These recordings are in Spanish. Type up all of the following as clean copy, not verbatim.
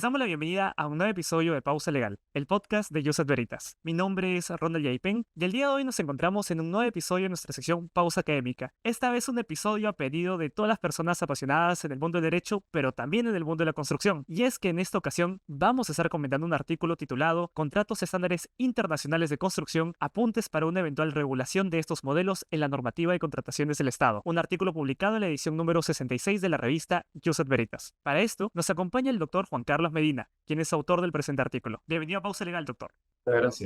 damos la bienvenida a un nuevo episodio de Pausa Legal, el podcast de Joseph Veritas. Mi nombre es Ronald Yaipen y el día de hoy nos encontramos en un nuevo episodio de nuestra sección Pausa Académica. Esta vez un episodio a pedido de todas las personas apasionadas en el mundo del derecho, pero también en el mundo de la construcción. Y es que en esta ocasión vamos a estar comentando un artículo titulado Contratos estándares internacionales de construcción, apuntes para una eventual regulación de estos modelos en la normativa de contrataciones del Estado. Un artículo publicado en la edición número 66 de la revista Joseph Veritas. Para esto nos acompaña el doctor Juan Carlos Medina, quien es autor del presente artículo. Bienvenido a Pausa Legal, doctor.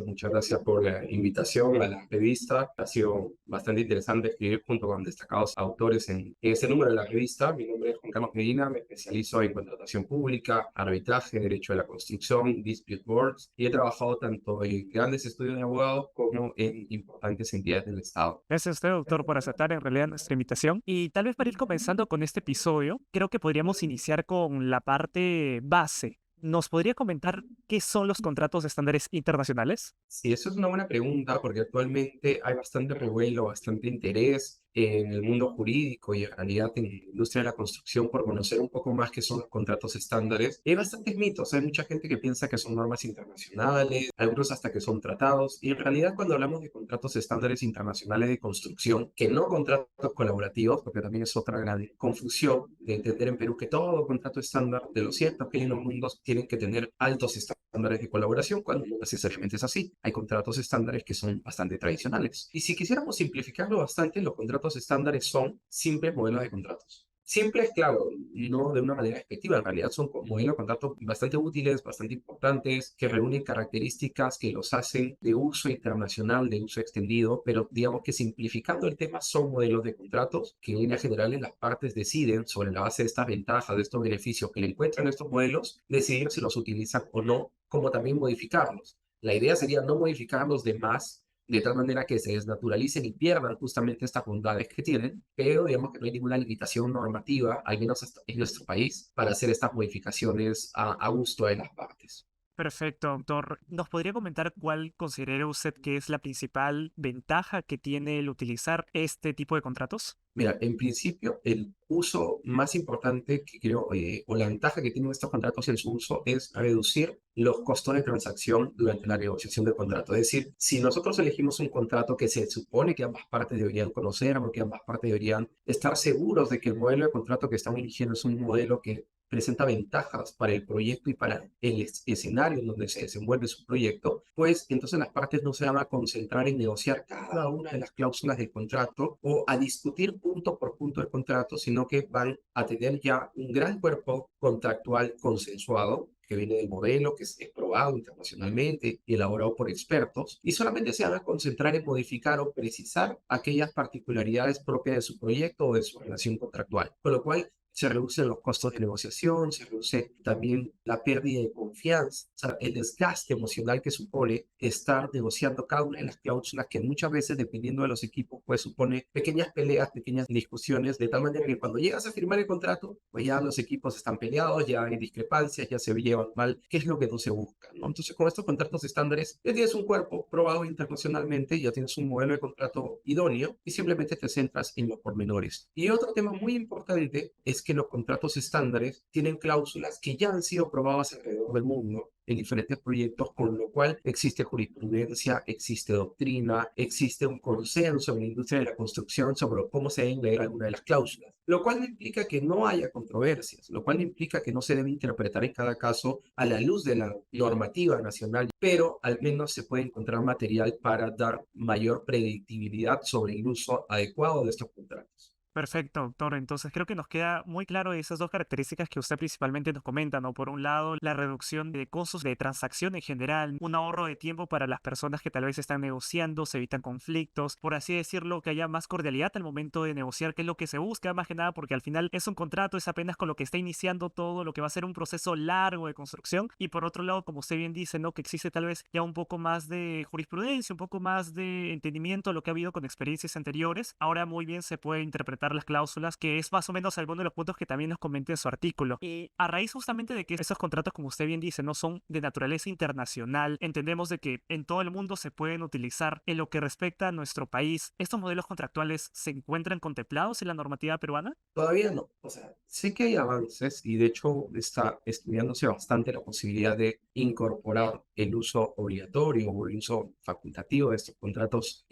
Muchas gracias por la invitación a la revista. Ha sido bastante interesante escribir junto con destacados autores en ese número de la revista. Mi nombre es Juan Carlos Medina, me especializo en contratación pública, arbitraje, derecho de la construcción, dispute boards, y he trabajado tanto en grandes estudios de abogados como en importantes entidades del Estado. Gracias a usted, doctor, por aceptar en realidad nuestra invitación. Y tal vez para ir comenzando con este episodio, creo que podríamos iniciar con la parte base. ¿Nos podría comentar qué son los contratos estándares internacionales? Sí, eso es una buena pregunta porque actualmente hay bastante revuelo, bastante interés en el mundo jurídico y en realidad en la industria de la construcción por conocer un poco más qué son los contratos estándares. Y hay bastantes mitos, hay mucha gente que piensa que son normas internacionales, algunos hasta que son tratados. Y en realidad cuando hablamos de contratos estándares internacionales de construcción, que no contratos colaborativos, porque también es otra gran confusión de entender en Perú que todo contrato estándar, de lo cierto que en los mundos tienen que tener altos estándares de colaboración, cuando no necesariamente es así. Hay contratos estándares que son bastante tradicionales. Y si quisiéramos simplificarlo bastante, los contratos estándares son simples modelos de contratos. Simples, claro, no de una manera efectiva, en realidad son modelos de contratos bastante útiles, bastante importantes, que reúnen características que los hacen de uso internacional, de uso extendido, pero digamos que simplificando el tema son modelos de contratos que en línea general las partes deciden sobre la base de estas ventajas, de estos beneficios que le encuentran estos modelos, decidir si los utilizan o no, como también modificarlos. La idea sería no modificarlos de más, de tal manera que se desnaturalicen y pierdan justamente estas bondades que tienen, pero digamos que no hay ninguna limitación normativa, al menos hasta en nuestro país, para hacer estas modificaciones a gusto de las partes. Perfecto, doctor. ¿Nos podría comentar cuál considera usted que es la principal ventaja que tiene el utilizar este tipo de contratos? Mira, en principio, el uso más importante que creo, o la ventaja que tienen estos contratos en su uso es reducir los costos de transacción durante la negociación del contrato. Es decir, si nosotros elegimos un contrato que se supone que ambas partes deberían conocer o que ambas partes deberían estar seguros de que el modelo de contrato que están eligiendo es un modelo que presenta ventajas para el proyecto y para el escenario en donde se desenvuelve su proyecto, pues entonces las partes no se van a concentrar en negociar cada una de las cláusulas del contrato o a discutir punto por punto del contrato, sino que van a tener ya un gran cuerpo contractual consensuado que viene del modelo, que es probado internacionalmente y elaborado por expertos, y solamente se van a concentrar en modificar o precisar aquellas particularidades propias de su proyecto o de su relación contractual. Con lo cual, se reducen los costos de negociación, se reduce también la pérdida de confianza, el desgaste emocional que supone estar negociando cada una de las cláusulas que muchas veces, dependiendo de los equipos, pues supone pequeñas peleas, pequeñas discusiones, de tal manera que cuando llegas a firmar el contrato, pues ya los equipos están peleados, ya hay discrepancias, ya se llevan mal, ¿qué es lo que no se busca, ¿no? Entonces, con estos contratos estándares, ya tienes un cuerpo probado internacionalmente, ya tienes un modelo de contrato idóneo y simplemente te centras en los pormenores. Y otro tema muy importante es que los contratos estándares tienen cláusulas que ya han sido probadas alrededor del mundo en diferentes proyectos, con lo cual existe jurisprudencia, existe doctrina, existe un consenso en la industria de la construcción sobre cómo se deben leer algunas de las cláusulas, lo cual no implica que no haya controversias, lo cual no implica que no se debe interpretar en cada caso a la luz de la normativa nacional, pero al menos se puede encontrar material para dar mayor predictibilidad sobre el uso adecuado de estos contratos. Perfecto, doctor. Entonces creo que nos queda muy claro esas dos características que usted principalmente nos comenta, ¿no? Por un lado, la reducción de costos de transacción en general, un ahorro de tiempo para las personas que tal vez están negociando, se evitan conflictos, por así decirlo, que haya más cordialidad al momento de negociar, que es lo que se busca, más que nada, porque al final es un contrato, es apenas con lo que está iniciando todo, lo que va a ser un proceso largo de construcción. Y por otro lado, como usted bien dice, ¿no? Que existe tal vez ya un poco más de jurisprudencia, un poco más de entendimiento de lo que ha habido con experiencias anteriores. Ahora muy bien se puede interpretar respetar las cláusulas, que es más o menos alguno de los puntos que también nos comenta en su artículo. Y a raíz justamente de que esos contratos, como usted bien dice, no son de naturaleza internacional, entendemos de que en todo el mundo se pueden utilizar. En lo que respecta a nuestro país, ¿estos modelos contractuales se encuentran contemplados en la normativa peruana? Todavía no. O sea, sé que hay avances y de hecho está estudiándose bastante la posibilidad de incorporar el uso obligatorio o el uso facultativo de estos contratos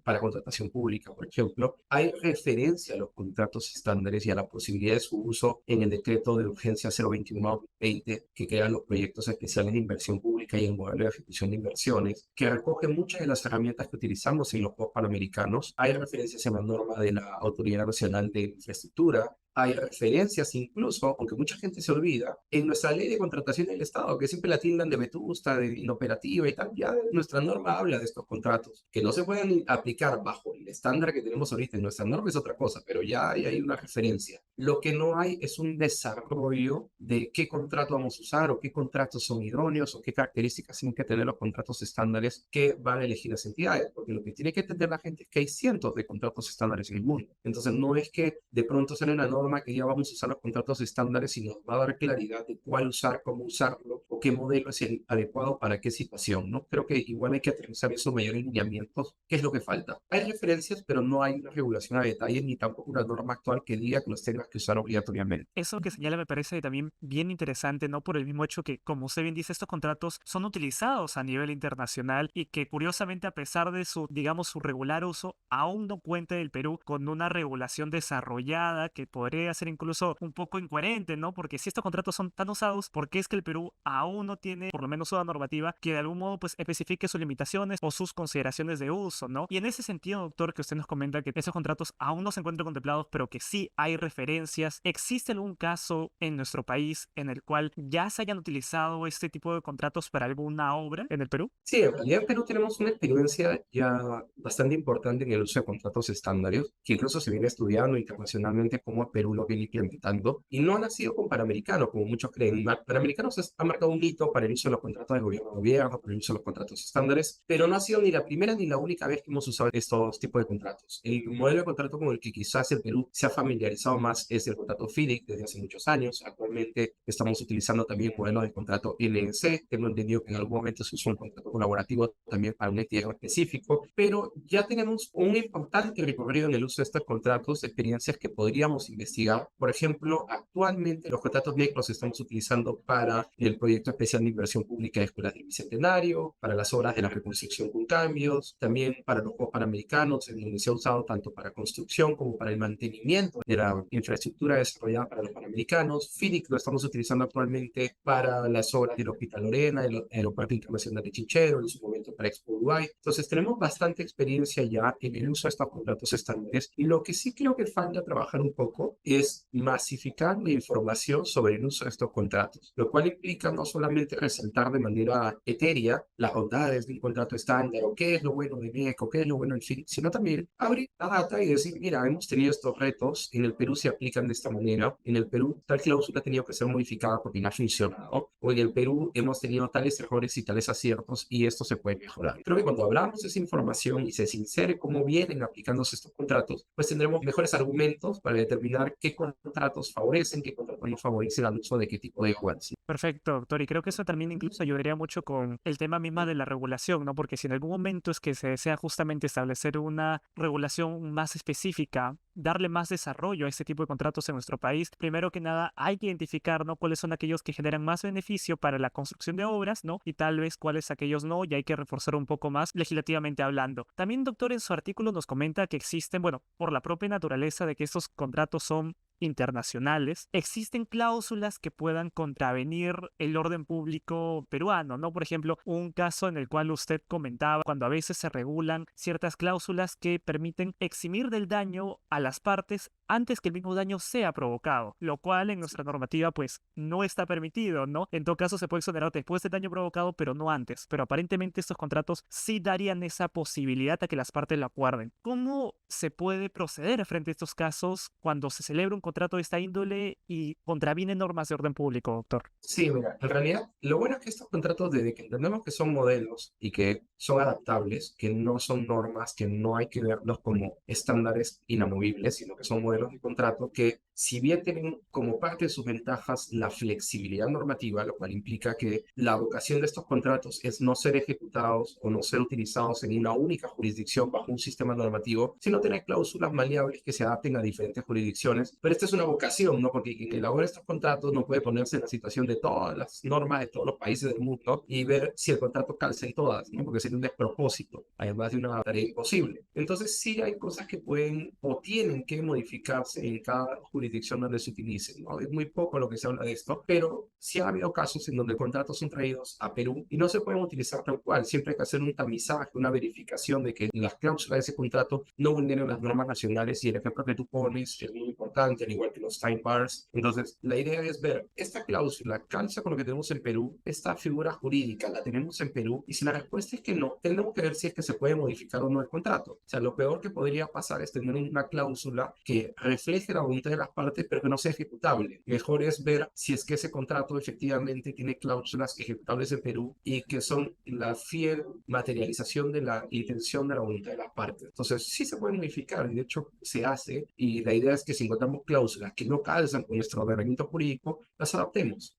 para contratación pública, por ejemplo. Hay referencia a los contratos estándares y a la posibilidad de su uso en el decreto de urgencia 021-20 que crea los proyectos especiales de inversión pública y el modelo de ejecución de inversiones, que recoge muchas de las herramientas que utilizamos en los Juegos Panamericanos. Hay referencias en la norma de la Autoridad Nacional de Infraestructura. Hay referencias incluso, aunque mucha gente se olvida, en nuestra ley de contratación del Estado, que siempre la tildan de vetusta, de inoperativa y tal. Ya nuestra norma habla de estos contratos, que no se pueden aplicar bajo el estándar que tenemos ahorita. En nuestra norma es otra cosa, pero ya hay una referencia. Lo que no hay es un desarrollo de qué contrato vamos a usar o qué contratos son idóneos o qué características tienen que tener los contratos estándares que van a elegir las entidades, porque lo que tiene que entender la gente es que hay cientos de contratos estándares en el mundo. Entonces no es que de pronto sale una norma que ya vamos a usar los contratos estándares y nos va a dar claridad de cuál usar, cómo usarlo o qué modelo es el adecuado para qué situación, ¿no? Creo que igual hay que aterrizar esos mayores lineamientos, qué es lo que falta. Hay referencias, pero no hay una regulación a detalle ni tampoco una norma actual que diga que los tengas que usar obligatoriamente. Eso que señala me parece también bien interesante, ¿no? Por el mismo hecho que, como usted bien dice, estos contratos son utilizados a nivel internacional y que curiosamente, a pesar de su, digamos, su regular uso, aún no cuenta el Perú con una regulación desarrollada que podría ser incluso un poco incoherente, ¿no? Porque si estos contratos son tan usados, ¿por qué es que el Perú aún no tiene por lo menos una normativa que de algún modo pues especifique sus limitaciones o sus consideraciones de uso, ¿no? Y en ese sentido, doctor, que usted nos comenta que esos contratos aún no se encuentran contemplados, pero que sí hay referencias, ¿existe algún caso en nuestro país en el cual ya se hayan utilizado este tipo de contratos para alguna obra en el Perú? Sí, en realidad en Perú tenemos una experiencia ya bastante importante en el uso de contratos estándares, que incluso se viene estudiando internacionalmente cómo Perú lo viene implementando, y no ha nacido con Panamericano, como muchos creen. Panamericano ha marcado un hito para el uso de los contratos de gobierno a gobierno, para el uso de los contratos estándares, pero no ha sido ni la primera ni la única vez que hemos usado estos tipos de contratos. El modelo de contrato con el que quizás el Perú se ha familiarizado más es el contrato FIDIC desde hace muchos años. Actualmente estamos utilizando también modelos de contrato LNC. Tengo entendido que en algún momento se usó un contrato colaborativo también para un entidad específico, pero ya tenemos un importante recorrido en el uso de estos contratos, experiencias que podríamos investigar. Por ejemplo, actualmente los contratos NEC los estamos utilizando para el proyecto especial de inversión pública de escuelas del Bicentenario, para las obras de la reconstrucción con cambios, también para los Juegos Panamericanos, en donde se ha usado tanto para construcción como para el mantenimiento de la infraestructura desarrollada para los Panamericanos. FIDIC lo estamos utilizando actualmente para las obras del Hospital Lorena, el Aeropuerto Internacional de Chinchero, en su momento para Expo Uruguay. Entonces tenemos bastante experiencia ya en el uso de estos contratos estándares, y lo que sí creo que falta trabajar un poco es masificar la información sobre el uso de estos contratos, lo cual implica no solamente resaltar de manera etérea las bondades de un contrato estándar o qué es lo bueno de NEC o qué es lo bueno del FIDIC, sino también abrir la data y decir, mira, hemos tenido estos retos, en el Perú se aplican de esta manera, en el Perú tal cláusula ha tenido que ser modificada porque no ha funcionado, o en el Perú hemos tenido tales errores y tales aciertos y esto se puede mejorar. Creo que cuando hablamos de esa información y se sincere cómo vienen aplicándose estos contratos, pues tendremos mejores argumentos para determinar qué contratos favorecen, qué contratos no favorecen al uso de qué tipo de juegos. Perfecto, doctor. Y creo que eso también incluso ayudaría mucho con el tema misma de la regulación, ¿no? Porque si en algún momento es que se desea justamente establecer una regulación más específica, darle más desarrollo a este tipo de contratos en nuestro país, primero que nada hay que identificar, ¿no? Cuáles son aquellos que generan más beneficio para la construcción de obras, ¿no? Y tal vez cuáles aquellos no, y hay que reforzar un poco más legislativamente hablando. También, doctor, en su artículo nos comenta que existen, bueno, por la propia naturaleza de que estos contratos son internacionales, existen cláusulas que puedan contravenir el orden público peruano, ¿no? Por ejemplo, un caso en el cual usted comentaba cuando a veces se regulan ciertas cláusulas que permiten eximir del daño a las partes antes que el mismo daño sea provocado, lo cual en nuestra normativa pues no está permitido, ¿no? En todo caso se puede exonerar después del daño provocado, pero no antes. Pero aparentemente estos contratos sí darían esa posibilidad a que las partes lo acuerden. ¿Cómo se puede proceder frente a estos casos cuando se celebra un contrato de esta índole y contraviene normas de orden público, doctor? Sí, mira, en realidad lo bueno es que estos contratos, desde que entendemos que son modelos y que son adaptables, que no son normas, que no hay que verlos como estándares inamovibles, sino que son modelos de contrato que, si bien tienen como parte de sus ventajas la flexibilidad normativa, lo cual implica que la vocación de estos contratos es no ser ejecutados o no ser utilizados en una única jurisdicción bajo un sistema normativo, sino tener cláusulas maleables que se adapten a diferentes jurisdicciones. Pero esta es una vocación, ¿no? Porque quien elabora estos contratos no puede ponerse en la situación de todas las normas de todos los países del mundo y ver si el contrato calza en todas, ¿no? Porque sería un despropósito, además de una tarea imposible. Entonces sí hay cosas que pueden o tienen que modificarse en cada jurisdicción donde se utilicen, ¿no? Es muy poco lo que se habla de esto, pero sí ha habido casos en donde contratos son traídos a Perú y no se pueden utilizar tal cual. Siempre hay que hacer un tamizaje, una verificación de que las cláusulas de ese contrato no vulneren las normas nacionales, y el ejemplo que tú pones es muy importante, al igual que los time bars. Entonces, la idea es ver, esta cláusula calza con lo que tenemos en Perú, esta figura jurídica la tenemos en Perú, y si la respuesta es que no, tenemos que ver si es que se puede modificar o no el contrato. O sea, lo peor que podría pasar es tener una cláusula que refleje la voluntad de las partes, pero que no sea ejecutable. Mejor es ver si es que ese contrato efectivamente tiene cláusulas ejecutables en Perú y que son la fiel materialización de la intención de la voluntad de las partes. Entonces, sí se puede modificar, y de hecho se hace, y la idea es que si encontramos cláusulas que no calzan con nuestro ordenamiento jurídico, las adaptemos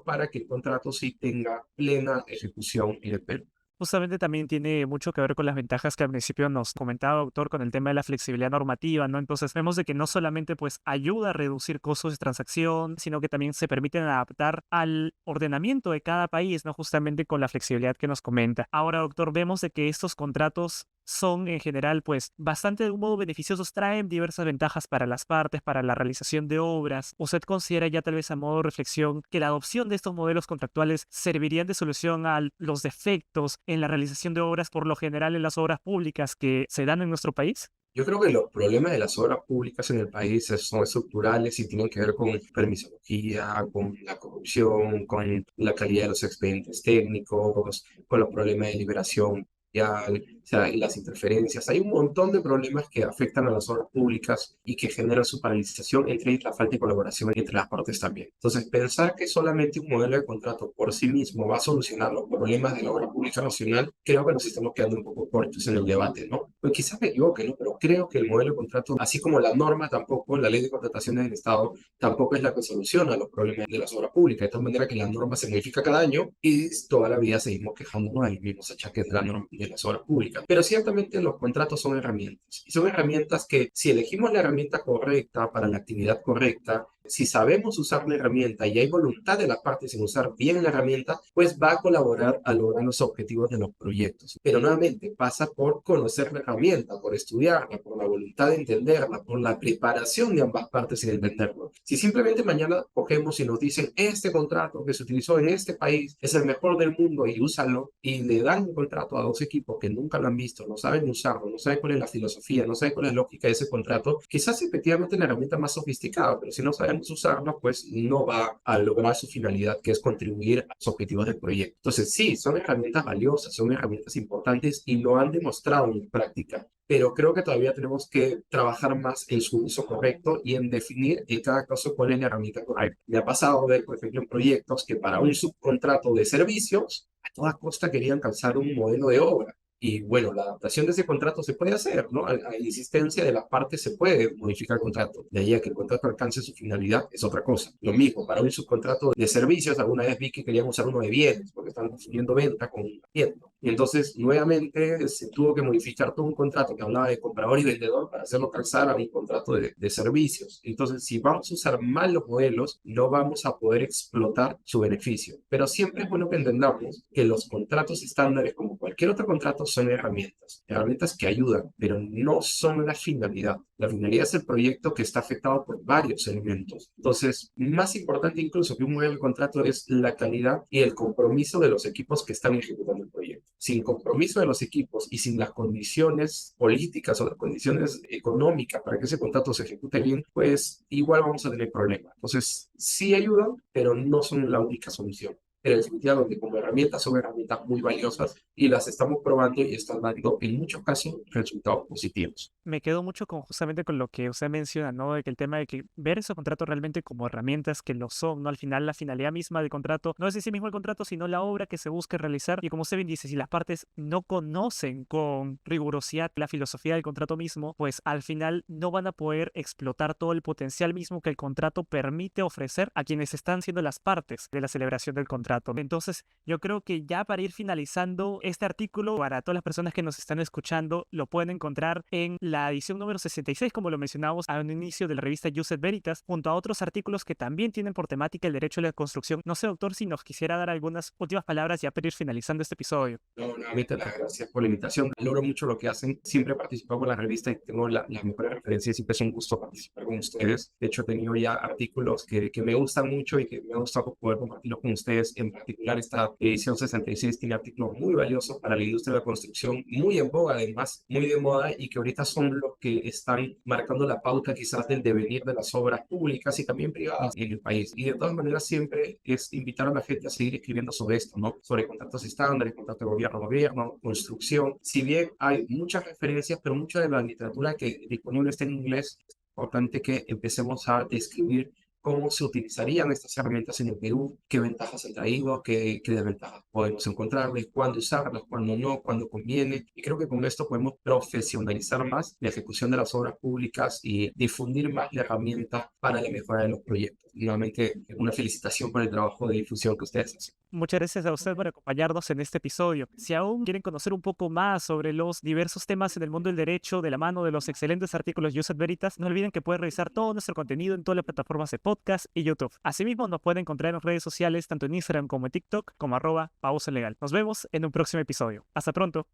para que el contrato sí tenga plena ejecución en el Perú. Justamente también tiene mucho que ver con las ventajas que al principio nos comentaba, doctor, con el tema de la flexibilidad normativa, ¿no? Entonces vemos de que no solamente pues ayuda a reducir costos de transacción, sino que también se permiten adaptar al ordenamiento de cada país, ¿no? Justamente con la flexibilidad que nos comenta. Ahora, doctor, vemos de que estos contratos son en general pues bastante de un modo beneficiosos, traen diversas ventajas para las partes, para la realización de obras. ¿Usted considera, ya tal vez a modo de reflexión, que la adopción de estos modelos contractuales servirían de solución a los defectos en la realización de obras, por lo general en las obras públicas que se dan en nuestro país? Yo creo que los problemas de las obras públicas en el país son estructurales y tienen que ver con permisología, con la corrupción, con la calidad de los expedientes técnicos, con los problemas de liberación judicial, o sea, y las interferencias. Hay un montón de problemas que afectan a las obras públicas y que generan su paralización, entre ellas la falta de colaboración entre las partes también. Entonces, pensar que solamente un modelo de contrato por sí mismo va a solucionar los problemas de la obra pública nacional, creo que nos estamos quedando un poco cortos en el debate, ¿no? Pues quizás me equivoque, ¿no? Pero creo que el modelo de contrato, así como la norma tampoco, la ley de contrataciones del Estado, tampoco es la que soluciona los problemas de las obras públicas, de tal manera que la norma se modifica cada año y toda la vida seguimos quejándonos de los mismos achaques de la norma de las obras públicas. Pero ciertamente los contratos son herramientas, y son herramientas que, si elegimos la herramienta correcta para la actividad correcta, si sabemos usar la herramienta y hay voluntad de las partes en usar bien la herramienta, pues va a colaborar a lograr los objetivos de los proyectos. Pero nuevamente pasa por conocer la herramienta, por estudiarla, por la voluntad de entenderla, por la preparación de ambas partes en entenderlo. Si simplemente mañana cogemos y nos dicen, este contrato que se utilizó en este país es el mejor del mundo y úsalo, y le dan un contrato a dos equipos que nunca lo han visto, no saben usarlo, no saben cuál es la filosofía, no saben cuál es la lógica de ese contrato, quizás efectivamente es la herramienta más sofisticada, pero si no sabemos usarla, pues no va a lograr su finalidad, que es contribuir a los objetivos del proyecto. Entonces sí, son herramientas valiosas, son herramientas importantes y lo han demostrado en práctica, pero creo que todavía tenemos que trabajar más en su uso correcto y en definir en cada caso cuál es la herramienta correcta. Me ha pasado ver, por ejemplo, en proyectos que para un subcontrato de servicios, a toda costa querían calzar un modelo de obra. Y bueno, la adaptación de ese contrato se puede hacer, ¿no? A insistencia de las partes se puede modificar el contrato. De ahí a que el contrato alcance su finalidad es otra cosa. Lo mismo, para un subcontrato de servicios, alguna vez vi que querían usar uno de bienes, porque están confundiendo venta con arriendo. Y entonces, nuevamente, se tuvo que modificar todo un contrato que hablaba de comprador y vendedor para hacerlo calzar a un contrato de servicios. Entonces, si vamos a usar mal los modelos, no vamos a poder explotar su beneficio. Pero siempre es bueno que entendamos que los contratos estándares, como cualquier otro contrato, son herramientas, herramientas que ayudan, pero no son la finalidad. La finalidad es el proyecto, que está afectado por varios elementos. Entonces, más importante incluso que un modelo de contrato es la calidad y el compromiso de los equipos que están ejecutando el proyecto. Sin compromiso de los equipos y sin las condiciones políticas o las condiciones económicas para que ese contrato se ejecute bien, pues igual vamos a tener problemas. Entonces, sí ayudan, pero no son la única solución. pero definitivamente como herramientas son herramientas muy valiosas y las estamos probando y están dando en muchos casos resultados positivos. Me quedo mucho con justamente con lo que usted menciona, ¿no? De que el tema de que ver esos contratos realmente como herramientas que lo son, ¿no? Al final la finalidad misma del contrato no es en sí mismo el contrato, sino la obra que se busque realizar. Y como usted bien dice, si las partes no conocen con rigurosidad la filosofía del contrato mismo, pues al final no van a poder explotar todo el potencial mismo que el contrato permite ofrecer a quienes están siendo las partes de la celebración del contrato. Entonces, yo creo que ya para ir finalizando este artículo, para todas las personas que nos están escuchando, lo pueden encontrar en la edición número 66, como lo mencionábamos al inicio de la revista Jus et Veritas, junto a otros artículos que también tienen por temática el derecho a la construcción. No sé, doctor, si nos quisiera dar algunas últimas palabras ya para ir finalizando este episodio. No, nuevamente las gracias por la invitación. Valoro mucho lo que hacen. Siempre he participado con la revista y tengo las mejores referencias. Siempre es un gusto participar con ustedes. De hecho, he tenido ya artículos que me gustan mucho y que me ha gustado poder compartirlos con ustedes. En particular, esta edición 66 tiene artículos muy valiosos para la industria de la construcción, muy en boga, además, muy de moda y que ahorita son los que están marcando la pauta quizás del devenir de las obras públicas y también privadas en el país. Y de todas maneras, siempre es invitar a la gente a seguir escribiendo sobre esto, ¿no? Sobre contratos estándares, contratos de gobierno a gobierno, construcción. Si bien hay muchas referencias, pero mucha de la literatura que disponible está en inglés, es importante que empecemos a describir cómo se utilizarían estas herramientas en el Perú, qué ventajas han traído, qué desventajas podemos encontrarles, cuándo usarlas, cuándo no, cuándo conviene. Y creo que con esto podemos profesionalizar más la ejecución de las obras públicas y difundir más la herramienta para la mejora de los proyectos. Nuevamente, una felicitación por el trabajo de difusión que ustedes hacen. Muchas gracias a usted por acompañarnos en este episodio. Si aún quieren conocer un poco más sobre los diversos temas en el mundo del derecho de la mano de los excelentes artículos Jus et Veritas, no olviden que pueden revisar todo nuestro contenido en todas las plataformas de podcast y YouTube. Asimismo, nos pueden encontrar en redes sociales tanto en Instagram como en TikTok como @pausalegal. Nos vemos en un próximo episodio. Hasta pronto.